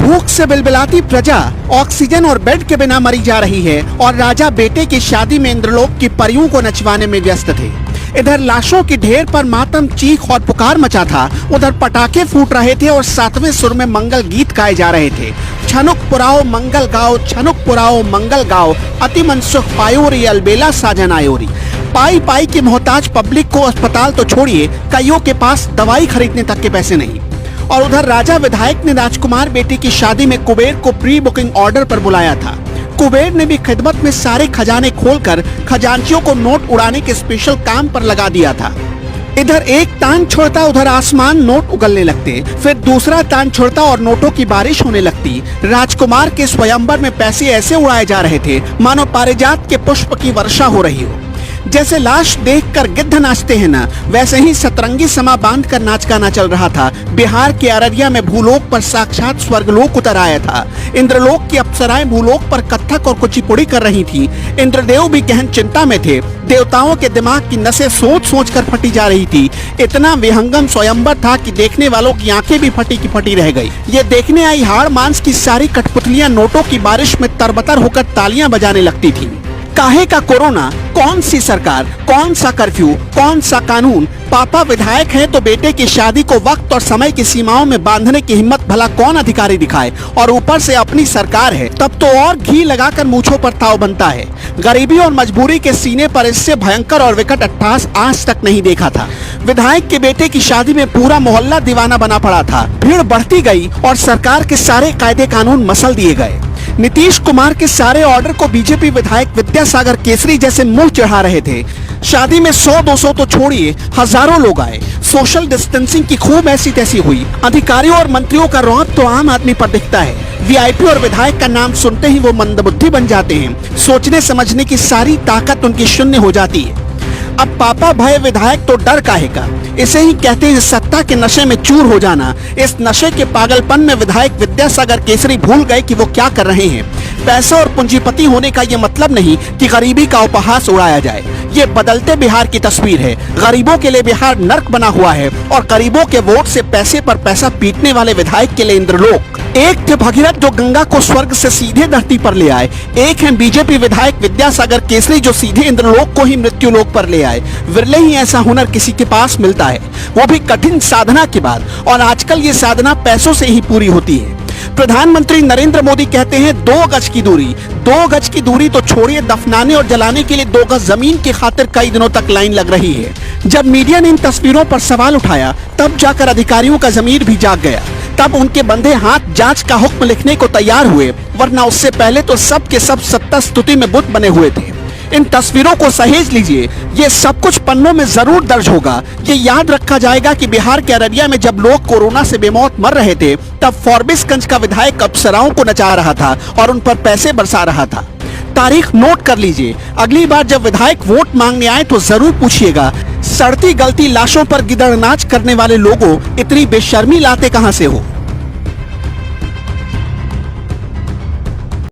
भूख से बिलबिलाती प्रजा ऑक्सीजन और बेड के बिना मरी जा रही है और राजा बेटे की शादी में इंद्रलोक की परियों को नचवाने में व्यस्त थे। इधर लाशों की ढेर पर मातम, चीख और पुकार मचा था, उधर पटाखे फूट रहे थे और सातवें सुर में मंगल गीत गाए जा रहे थे। छनुक पुराओ मंगल गाओ, छनुक पुराओ मंगल गाओ, अति मनसुख पायोरी अलबेला साजन आयोरी। पाई पाई की मोहताज पब्लिक को अस्पताल तो छोड़िए, कईयों के पास दवाई खरीदने तक के पैसे नहीं। और उधर राजा विधायक ने राजकुमार बेटी की शादी में कुबेर को प्री बुकिंग ऑर्डर पर बुलाया था। कुबेर ने भी खिदमत में सारे खजाने खोलकर खजांचियों को नोट उड़ाने के स्पेशल काम पर लगा दिया था। इधर एक तान छोड़ता उधर आसमान नोट उगलने लगते, फिर दूसरा तान छोड़ता और नोटों की बारिश होने लगती। राजकुमार के स्वयंवर में पैसे ऐसे उड़ाए जा रहे थे मानो पारिजात के पुष्प की वर्षा हो रही हो। जैसे लाश देखकर गिद्ध नाचते हैं ना, वैसे ही सतरंगी समा बांध कर नाच गाना चल रहा था। बिहार के अररिया में भूलोक पर साक्षात स्वर्गलोक उतर आया था। इंद्रलोक की अप्सराएं भूलोक पर कथक और कुचिपुड़ी कर रही थी। इंद्रदेव भी गहन चिंता में थे। देवताओं के दिमाग की नसें सोच सोच कर फटी जा रही थी। इतना विहंगम स्वयंवर था कि देखने वालों की आंखें भी फटी की फटी रह गई। ये देखने आई हाड़ मांस की सारी कठपुतलियां नोटों की बारिश में तरबतर होकर तालियां बजाने लगती थी। काहे का कोरोना, कौन सी सरकार, कौन सा कर्फ्यू, कौन सा कानून। पापा विधायक हैं तो बेटे की शादी को वक्त और समय की सीमाओं में बांधने की हिम्मत भला कौन अधिकारी दिखाए, और ऊपर से अपनी सरकार है तब तो और घी लगाकर मूंछों पर ताव बनता है। गरीबी और मजबूरी के सीने पर इससे भयंकर और विकट अट्टहास आज तक नहीं देखा था। विधायक के बेटे की शादी में पूरा मोहल्ला दीवाना बना पड़ा था। भीड़ बढ़ती गई और सरकार के सारे कायदे कानून मसल दिए गए। नीतीश कुमार के सारे ऑर्डर को बीजेपी विधायक विद्यासागर केसरी जैसे मुंह चढ़ा रहे थे। शादी में 100-200 तो छोड़िए, हजारों लोग आए। सोशल डिस्टेंसिंग की खूब ऐसी तैसी हुई। अधिकारियों और मंत्रियों का रौब तो आम आदमी पर दिखता है। वीआईपी और विधायक का नाम सुनते ही वो मंदबुद्धि बन जाते हैं। सोचने समझने की सारी ताकत उनकी शून्य हो जाती है। अब पापा भय विधायक तो डर काहे का, इसे ही कहते हैं सत्ता के नशे में चूर हो जाना। इस नशे के पागलपन में विधायक विद्यासागर केसरी भूल गए कि वो क्या कर रहे हैं। पैसा और पूंजीपति होने का ये मतलब नहीं कि गरीबी का उपहास उड़ाया जाए। ये बदलते बिहार की तस्वीर है। गरीबों के लिए बिहार नर्क बना हुआ है और गरीबों के वोट से पैसे पर पैसा पीटने वाले विधायक के लिए इंद्रलोक। एक थे भगीरथ जो गंगा को स्वर्ग से सीधे धरती पर ले आए, एक है बीजेपी विधायक विद्यासागर केसरी जो सीधे इंद्रलोक को ही मृत्युलोक पर ले आए। विरले ही ऐसा हुनर किसी के पास मिलता है, वो भी कठिन साधना के बाद, और आजकल ये साधना पैसों से ही पूरी होती है। प्रधानमंत्री नरेंद्र मोदी कहते हैं 2 गज की दूरी। 2 गज की दूरी तो छोड़िए, दफनाने और जलाने के लिए 2 गज जमीन की खातिर कई दिनों तक लाइन लग रही है। जब मीडिया ने इन तस्वीरों पर सवाल उठाया तब जाकर अधिकारियों का जमीर भी जाग गया। तब उनके बंधे हाथ जांच का हुक्म लिखने को तैयार हुए, वरना उससे पहले तो सब के सब सत्ता स्तुति में बुत बने हुए थे। इन तस्वीरों को सहेज लीजिए, ये सब कुछ पन्नों में जरूर दर्ज होगा। ये याद रखा जाएगा कि बिहार के अररिया में जब लोग कोरोना से बेमौत मर रहे थे तब फॉरबिसगंज का विधायक अप्सराओं को नचा रहा था और उन पर पैसे बरसा रहा था। तारीख नोट कर लीजिए। अगली बार जब विधायक वोट मांगने आए तो जरूर पूछिएगा, सड़ती गलती लाशों पर गिदड़ नाच करने वाले लोगों इतनी बेशर्मी लाते कहां से हो।